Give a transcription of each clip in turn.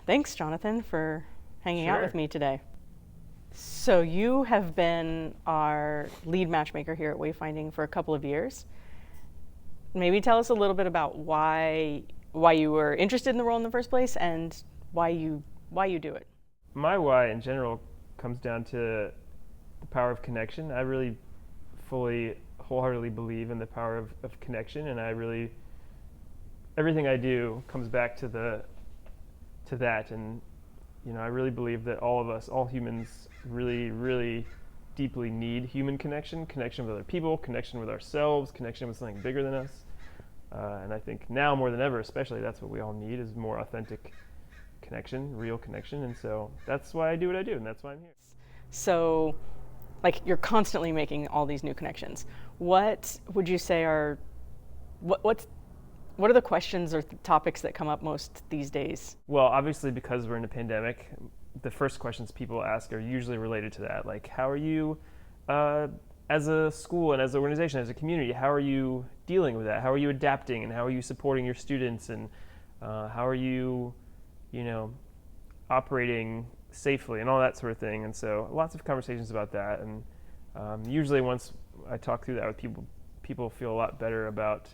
Thanks, Jonathan, for hanging out Sure. with me today. So you have been our lead matchmaker here at Wayfinding for a couple of years. Maybe tell us a little bit about why you were interested in the role in the first place and why you do it. My why in general comes down to the power of connection. I really fully, wholeheartedly believe in the power of connection, and everything I do comes back to that. And I really believe that all of us, all humans, really, really deeply need human connection with other people, connection with ourselves, connection with something bigger than us. And I think now more than ever, especially, that's what we all need, is more authentic connection, real connection. And so that's why I do what I do, and that's why I'm here. So, you're constantly making all these new connections. What would you say are what are the questions or topics that come up most these days? Well, obviously, because we're in a pandemic, the first questions people ask are usually related to that. Like, how are you, as a school and as an organization, as a community, how are you dealing with that? How are you adapting, and how are you supporting your students, and how are you, operating safely, and all that sort of thing. And so lots of conversations about that. And usually once I talk through that with people feel a lot better about,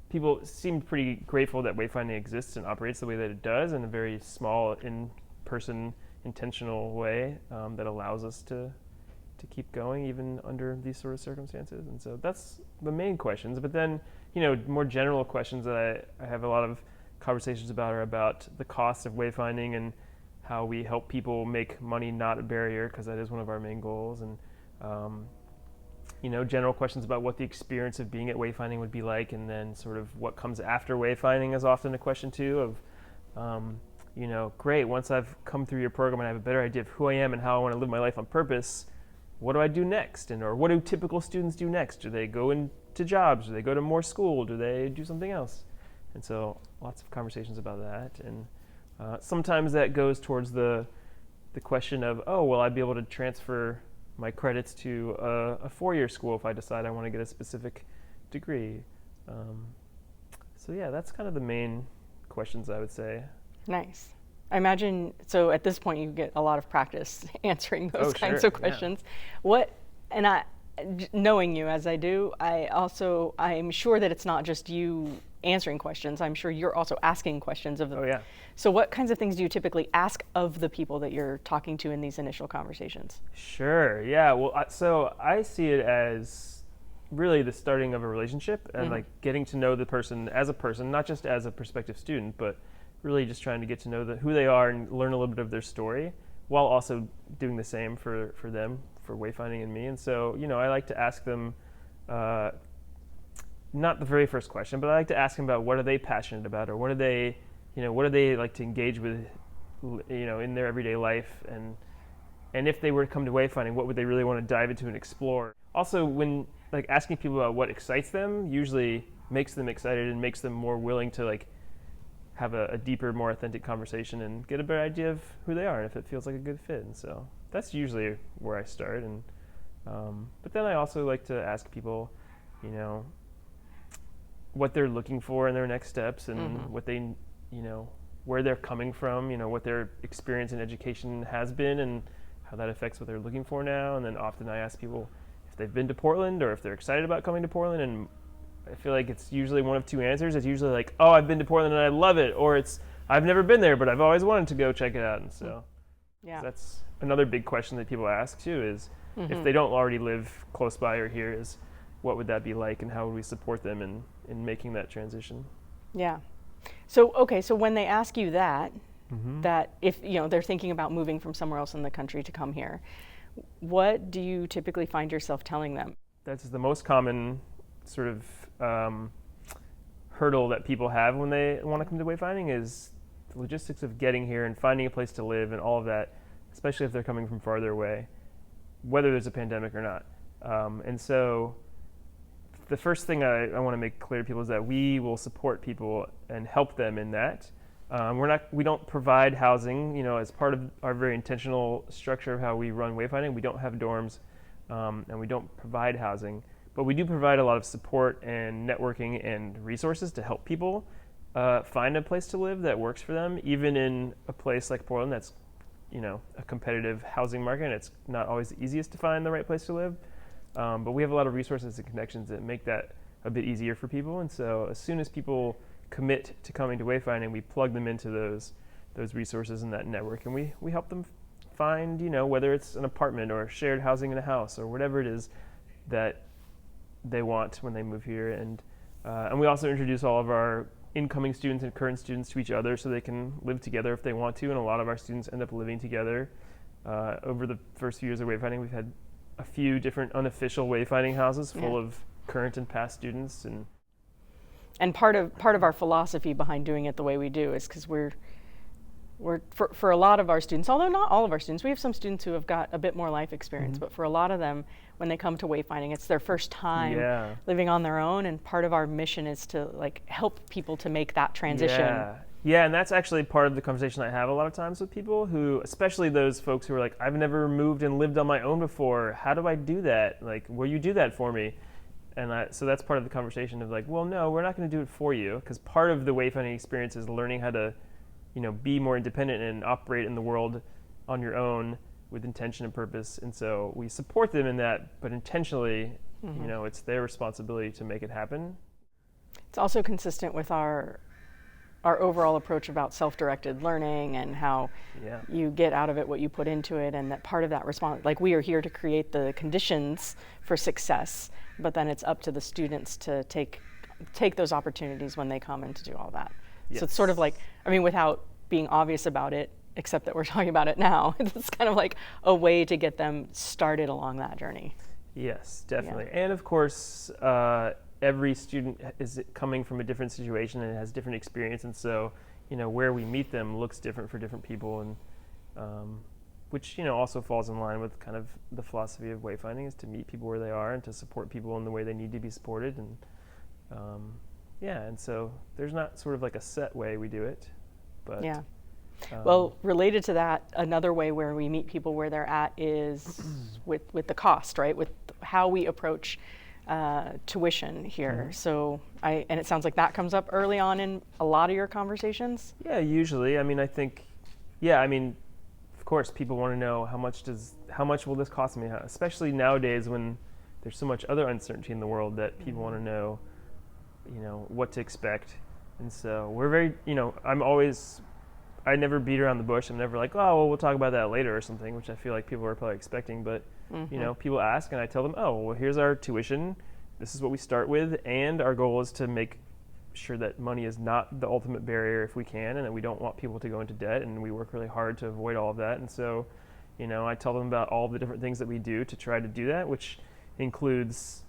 people seem pretty grateful that Wayfinding exists and operates the way that it does, in a very small, in-person, intentional way that allows us to keep going even under these sort of circumstances. And so that's the main questions. But then, more general questions that I have a lot of conversations about are about the cost of wayfinding and how we help people make money not a barrier, because that is one of our main goals. And general questions about what the experience of being at wayfinding would be like, and then sort of what comes after wayfinding is often a question too. Of great, once I've come through your program and I have a better idea of who I am and how I want to live my life on purpose, what do I do next? Or what do typical students do next? Do they go into jobs? Do they go to more school? Do they do something else? And so lots of conversations about that. And sometimes that goes towards the question of, will I be able to transfer my credits to a four-year school if I decide I want to get a specific degree? So yeah, that's kind of the main questions, I would say. Nice. I imagine, so at this point you get a lot of practice answering those kinds of questions. Yeah. Knowing you as I do, I'm sure that it's not just you answering questions. I'm sure you're also asking questions of them. Oh, yeah. So what kinds of things do you typically ask of the people that you're talking to in these initial conversations? Sure, yeah. Well, so I see it as really the starting of a relationship, and getting to know the person, not just as a prospective student, but really just trying to get to know who they are and learn a little bit of their story, while also doing the same for them, for Wayfinding and me. And so, I like to ask them, not the very first question, but I like to ask them about what are they passionate about, or what do they like to engage with, in their everyday life, and if they were to come to Wayfinding, what would they really want to dive into and explore? Also, when asking people about what excites them usually makes them excited and makes them more willing to have a deeper, more authentic conversation and get a better idea of who they are and if it feels like a good fit. And so that's usually where I start. And but then I also like to ask people, what they're looking for in their next steps, and what they, where they're coming from, what their experience in education has been and how that affects what they're looking for now. And then often I ask people if they've been to Portland or if they're excited about coming to Portland, and I feel like it's usually one of two answers. It's usually like, oh, I've been to Portland and I love it, or it's, I've never been there, but I've always wanted to go check it out. And so that's another big question that people ask too, is if they don't already live close by or here, is what would that be like, and how would we support them in making that transition? Yeah. So, okay, so when they ask you that if they're thinking about moving from somewhere else in the country to come here, what do you typically find yourself telling them? That's the most common sort of hurdle that people have when they want to come to Wayfinding, is the logistics of getting here and finding a place to live and all of that, especially if they're coming from farther away, whether there's a pandemic or not. And so the first thing I want to make clear to people is that we will support people and help them in that. We don't provide housing, as part of our very intentional structure of how we run Wayfinding. We don't have dorms, and we don't provide housing, but we do provide a lot of support and networking and resources to help people find a place to live that works for them, even in a place like Portland that's, a competitive housing market, and it's not always the easiest to find the right place to live. But we have a lot of resources and connections that make that a bit easier for people. And so as soon as people commit to coming to Wayfinding, we plug them into those resources and that network, and we help them find, whether it's an apartment or shared housing in a house or whatever it is that they want when they move here. And we also introduce all of our incoming students and current students to each other so they can live together if they want to. And a lot of our students end up living together. Over the first few years of Wayfinding, we've had a few different unofficial wayfinding houses full of current and past students. And part of our philosophy behind doing it the way we do is because we're for a lot of our students, although not all of our students, we have some students who have got a bit more life experience, but for a lot of them, when they come to Wayfinding, it's their first time living on their own, and part of our mission is to help people to make that transition. Yeah, and that's actually part of the conversation I have a lot of times with people who, especially those folks who are like, I've never moved and lived on my own before. How do I do that? Will you do that for me? And so that's part of the conversation of well, no, we're not going to do it for you, because part of the Wayfinding experience is learning how to be more independent and operate in the world on your own with intention and purpose. And so we support them in that, but intentionally, it's their responsibility to make it happen. It's also consistent with our overall approach about self-directed learning and how you get out of it what you put into it, and that part of that response, we are here to create the conditions for success, but then it's up to the students to take those opportunities when they come and to do all that. Yes. So it's sort of without being obvious about it, except that we're talking about it now, it's kind of a way to get them started along that journey. Yes, definitely. Yeah. And of course, every student is coming from a different situation and has different experience, and so where we meet them looks different for different people, and which also falls in line with kind of the philosophy of Wayfinding, is to meet people where they are and to support people in the way they need to be supported. And and so there's not sort of a set way we do it, but well, related to that, another way where we meet people where they're at is with the cost, right? With how we approach tuition here. So and it sounds like that comes up early on in a lot of your conversations. Yeah, usually. I think, of course, people want to know how much will this cost me, especially nowadays when there's so much other uncertainty in the world that people want to know, what to expect. And so we're very, I never beat around the bush. I'm never like, oh, well, we'll talk about that later or something, which I feel like people are probably expecting. But, people ask, and I tell them, oh, well, here's our tuition. This is what we start with. And our goal is to make sure that money is not the ultimate barrier if we can, and that we don't want people to go into debt. And we work really hard to avoid all of that. And so, I tell them about all the different things that we do to try to do that, which includes,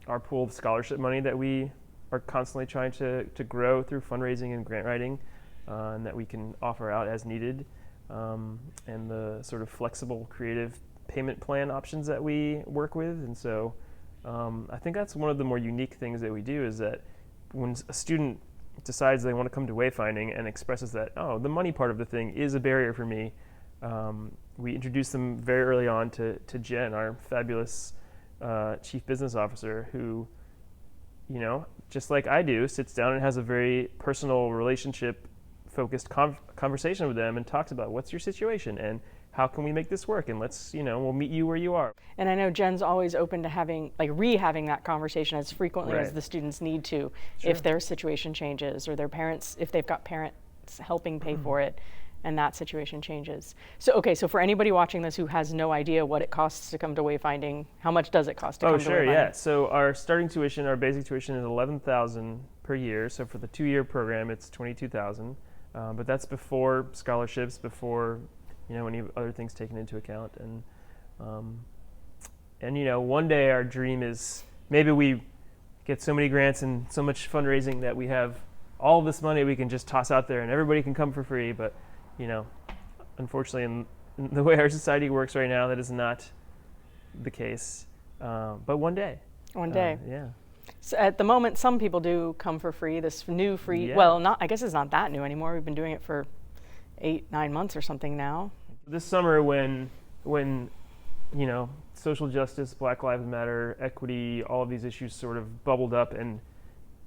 our pool of scholarship money that we are constantly trying to grow through fundraising and grant writing, and that we can offer out as needed, and the sort of flexible, creative payment plan options that we work with. And so I think that's one of the more unique things that we do, is that when a student decides they want to come to Wayfinding and expresses that, oh, the money part of the thing is a barrier for me, we introduce them very early on to Jen, our fabulous chief business officer, who, just like I do, sits down and has a very personal, relationship-focused conversation with them and talks about what's your situation and how can we make this work, and let's, we'll meet you where you are. And I know Jen's always open to having, re-having that conversation as frequently as the students need to, if their situation changes, or their parents, if they've got parents helping pay for it, and that situation changes. So, so for anybody watching this who has no idea what it costs to come to Wayfinding, how much does it cost to come to Wayfinding? Oh, sure, yeah. So our starting tuition, our basic tuition is $11,000 per year. So for the 2-year program, it's $22,000. But that's before scholarships, before any other things taken into account. And one day our dream is maybe we get so many grants and so much fundraising that we have all this money we can just toss out there and everybody can come for free. But unfortunately, in the way our society works right now, that is not the case. But one day. One day. Yeah. So at the moment, some people do come for free. This new free, I guess it's not that new anymore. We've been doing it for 8-9 months or something now. This summer, when social justice, Black Lives Matter, equity, all of these issues sort of bubbled up, and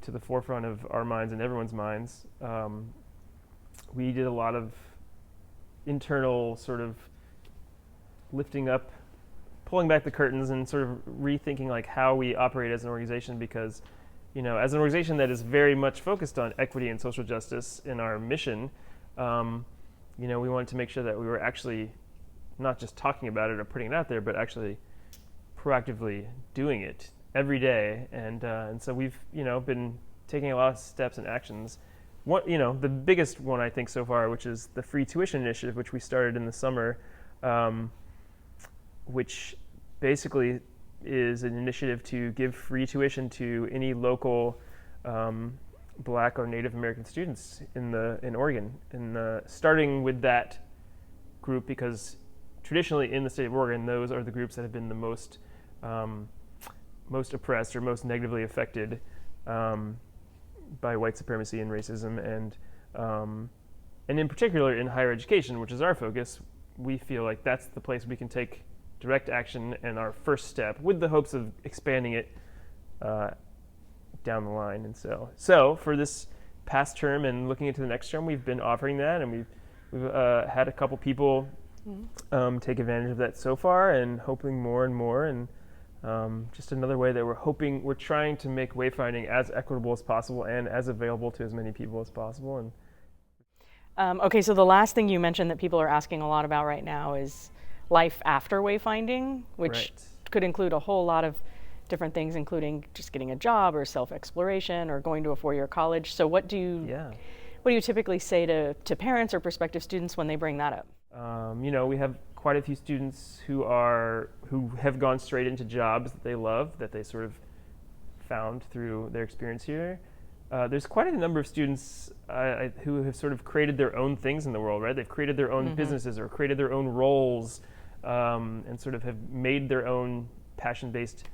to the forefront of our minds and everyone's minds, we did a lot of internal sort of lifting up, pulling back the curtains and sort of rethinking like how we operate as an organization, because as an organization that is very much focused on equity and social justice in our mission, we wanted to make sure that we were actually not just talking about it or putting it out there, but actually proactively doing it every day. And so we've been taking a lot of steps and actions. The biggest one I think so far, which is the free tuition initiative, which we started in the summer, which basically is an initiative to give free tuition to any local Black or Native American students in Oregon, and starting with that group, because traditionally in the state of Oregon, those are the groups that have been the most oppressed or most negatively affected by white supremacy and racism, and in particular in higher education, which is our focus. We feel like that's the place we can take direct action and our first step, with the hopes of expanding it down the line. And so for this past term and looking into the next term, we've been offering that, and we've had a couple people take advantage of that so far, and hoping more and more. And just another way that we're trying to make wayfinding as equitable as possible and as available to as many people as possible. And okay, so the last thing you mentioned that people are asking a lot about right now is life after wayfinding, which could include a whole lot of different things, including just getting a job or self-exploration or going to a four-year college. So what do you typically say to parents or prospective students when they bring that up? We have quite a few students who have gone straight into jobs that they love, that they sort of found through their experience here. There's quite a number of students who have sort of created their own things in the world, right? They've created their own businesses or created their own roles, and sort of have made their own passion-based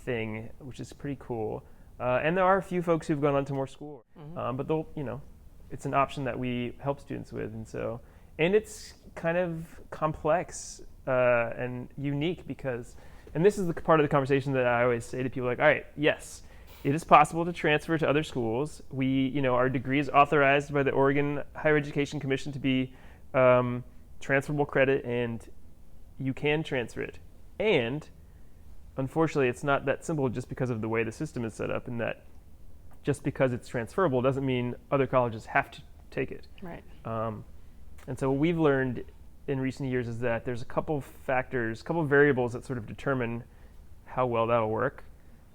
thing, which is pretty cool. And there are a few folks who've gone on to more school, but it's an option that we help students with, and it's kind of complex and unique, because, and this is the part of the conversation that I always say to people, like, all right, yes, it is possible to transfer to other schools. Our degree is authorized by the Oregon Higher Education Commission to be transferable credit, and you can transfer it. And unfortunately, it's not that simple, just because of the way the system is set up, and that just because it's transferable doesn't mean other colleges have to take it. Right. And so what we've learned in recent years is that there's a couple factors, a couple variables that sort of determine how well that'll work.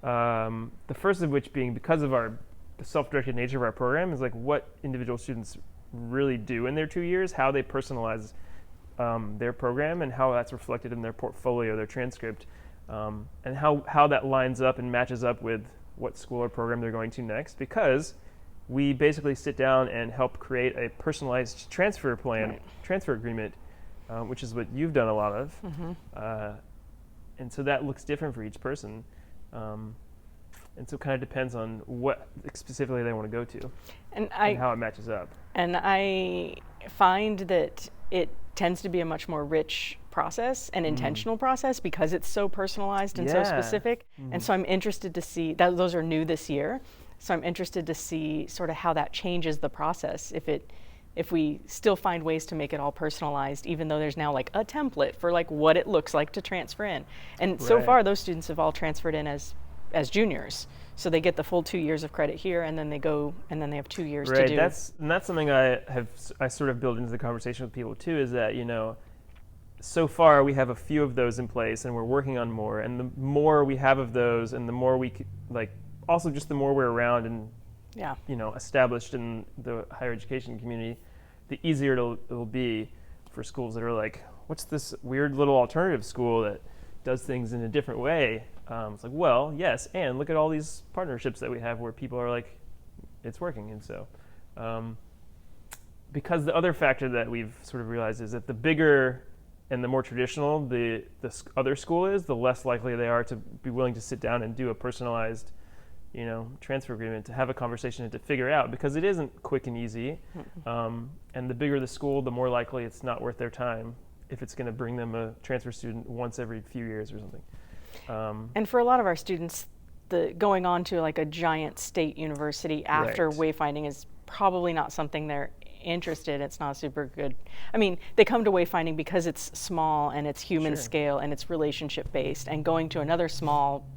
The first of which being, because of the self-directed nature of our program, is like what individual students really do in their 2 years, how they personalize their program, and how that's reflected in their portfolio, their transcript, and how that lines up and matches up with what school or program they're going to next. Because we basically sit down and help create a personalized transfer plan, transfer agreement, which is what you've done a lot of. And so that looks different for each person. And so it kind of depends on what specifically they want to go to and how it matches up. And I find that it tends to be a much more rich process and intentional process, because it's so personalized and so specific. And so I'm interested to see that those are new this year. So I'm interested to see sort of how that changes the process. If we still find ways to make it all personalized, even though there's now like a template for like what it looks like to transfer in. And so far those students have all transferred in as juniors. So they get the full 2 years of credit here, and then they have 2 years to do. That's something I sort of built into the conversation with people too, is that, so far we have a few of those in place, and we're working on more. And the more we have of those, and the more we also just the more we're around and established in the higher education community, the easier it'll be for schools that are like, what's this weird little alternative school that does things in a different way? It's like, well, yes, and look at all these partnerships that we have where people are like, it's working. And so because the other factor that we've sort of realized is that the bigger and the more traditional the other school is, the less likely they are to be willing to sit down and do a personalized transfer agreement, to have a conversation and to figure out, because it isn't quick and easy. And the bigger the school, the more likely it's not worth their time if it's going to bring them a transfer student once every few years or something. And for a lot of our students, the going on to like a giant state university after Right. wayfinding is probably not something they're interested. It's not super good. I mean, they come to wayfinding because it's small and it's human Sure. scale and it's relationship based, and going to another small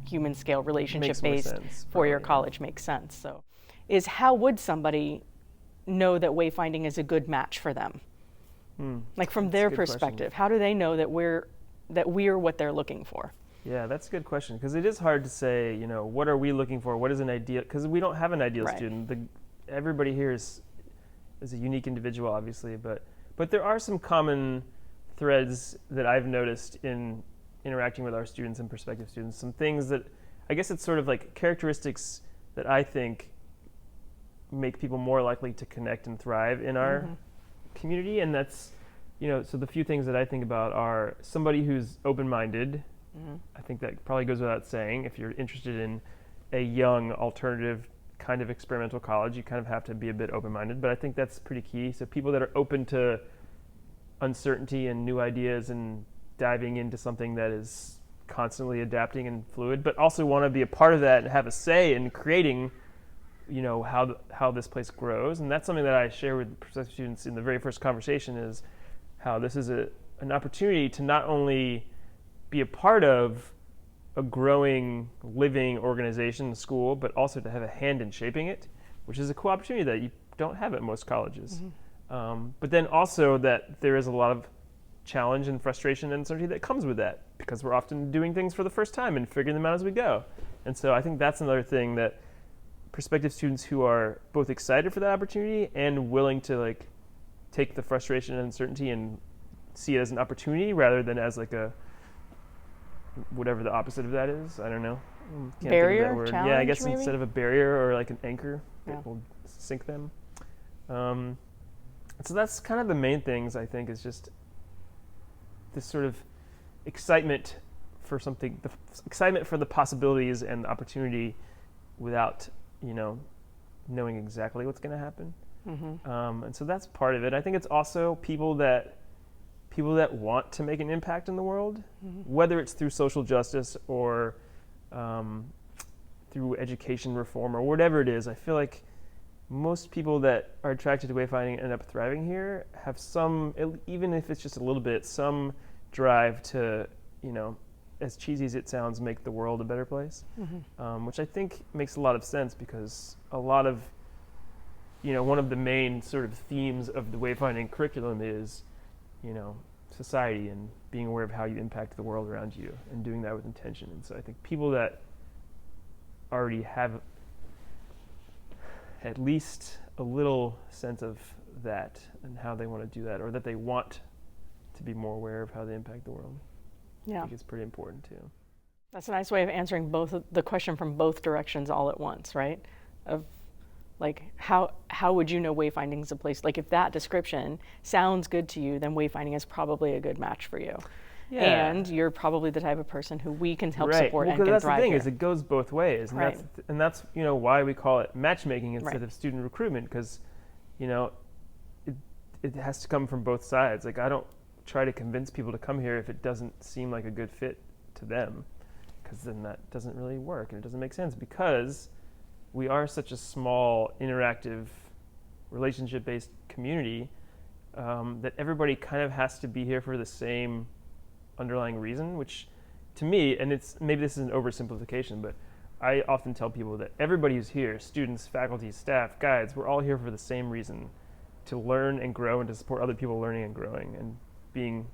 human scale relationship Makes more based sense, for your probably, yeah. college makes sense. So, is how would somebody know that wayfinding is a good match for them? Like from That's a their good question. perspective, how do they know that we're what they're looking for? Yeah, that's a good question, because it is hard to say, what are we looking for? What is an ideal? Because we don't have an ideal Right. student. Everybody here is a unique individual, obviously, but there are some common threads that I've noticed in interacting with our students and prospective students. Some things that, I guess it's sort of like characteristics that I think make people more likely to connect and thrive in our community. And that's, so the few things that I think about are somebody who's open-minded. I think that probably goes without saying. If you're interested in a young alternative kind of experimental college, you kind of have to be a bit open-minded, but I think that's pretty key. So people that are open to uncertainty and new ideas and diving into something that is constantly adapting and fluid, but also want to be a part of that and have a say in creating, how this place grows. And that's something that I share with prospective students in the very first conversation, is how this is an opportunity to not only be a part of a growing, living organization, school, but also to have a hand in shaping it, which is a cool opportunity that you don't have at most colleges. But then also that there is a lot of challenge and frustration and uncertainty that comes with that, because we're often doing things for the first time and figuring them out as we go. And so I think that's another thing that prospective students who are both excited for that opportunity and willing to take the frustration and uncertainty and see it as an opportunity rather than as whatever the opposite of that is. I don't know. Can't Barrier, think of that word. challenge, Yeah, I guess maybe? instead of a barrier or like an anchor that Yeah. will sink them. So that's kind of the main things, I think, is just this sort of excitement for something, the excitement for the possibilities and the opportunity without, knowing exactly what's going to happen. And so that's part of it. I think it's also people that want to make an impact in the world, whether it's through social justice or through education reform or whatever it is. I feel like most people that are attracted to wayfinding and end up thriving here have some, even if it's just a little bit, some drive to, as cheesy as it sounds, make the world a better place, which I think makes a lot of sense, because a lot of, one of the main sort of themes of the wayfinding curriculum is, society and being aware of how you impact the world around you and doing that with intention. And so I think people that already have at least a little sense of that and how they want to do that, or that they want to be more aware of how they impact the world, I Yeah, think it's pretty important too. that's a nice way of answering the question from both directions all at once, right? Of how would you know wayfinding is a place? Like, if that description sounds good to you, then wayfinding is probably a good match for you. Yeah. And you're probably the type of person who we can help Right. support Well, and 'cause can that's the thrive thing here. is it goes both ways, and Right. that's why we call it matchmaking instead Right. of student recruitment, because it has to come from both sides. Like, I don't try to convince people to come here if it doesn't seem like a good fit to them, because then that doesn't really work and it doesn't make sense, because we are such a small, interactive, relationship-based community that everybody kind of has to be here for the same underlying reason, which to me, and maybe this is an oversimplification, but I often tell people that everybody who's here, students, faculty, staff, guides, we're all here for the same reason: to learn and grow and to support other people learning and growing and being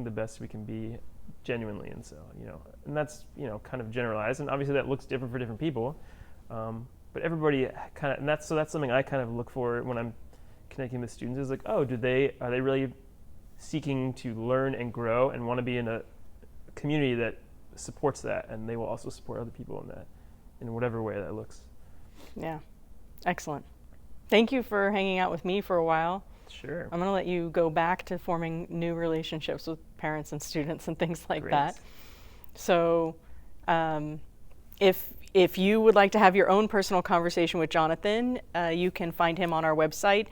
the best we can be genuinely. And so, and that's, kind of generalized, and obviously that looks different for different people. But everybody kind of, and that's something I kind of look for when I'm connecting with students, is like, oh, are they really seeking to learn and grow and want to be in a community that supports that, and they will also support other people in that, in whatever way that looks. Yeah, excellent. Thank you for hanging out with me for a while. Sure. I'm going to let you go back to forming new relationships with parents and students and things like Great. that. So if If you would like to have your own personal conversation with Jonathan, you can find him on our website.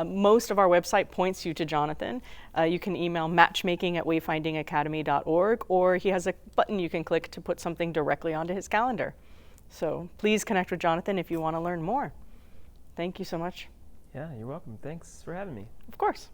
Most of our website points you to Jonathan. You can email matchmaking@wayfindingacademy.org, or he has a button you can click to put something directly onto his calendar. So please connect with Jonathan if you want to learn more. Thank you so much. Yeah, you're welcome. Thanks for having me. Of course.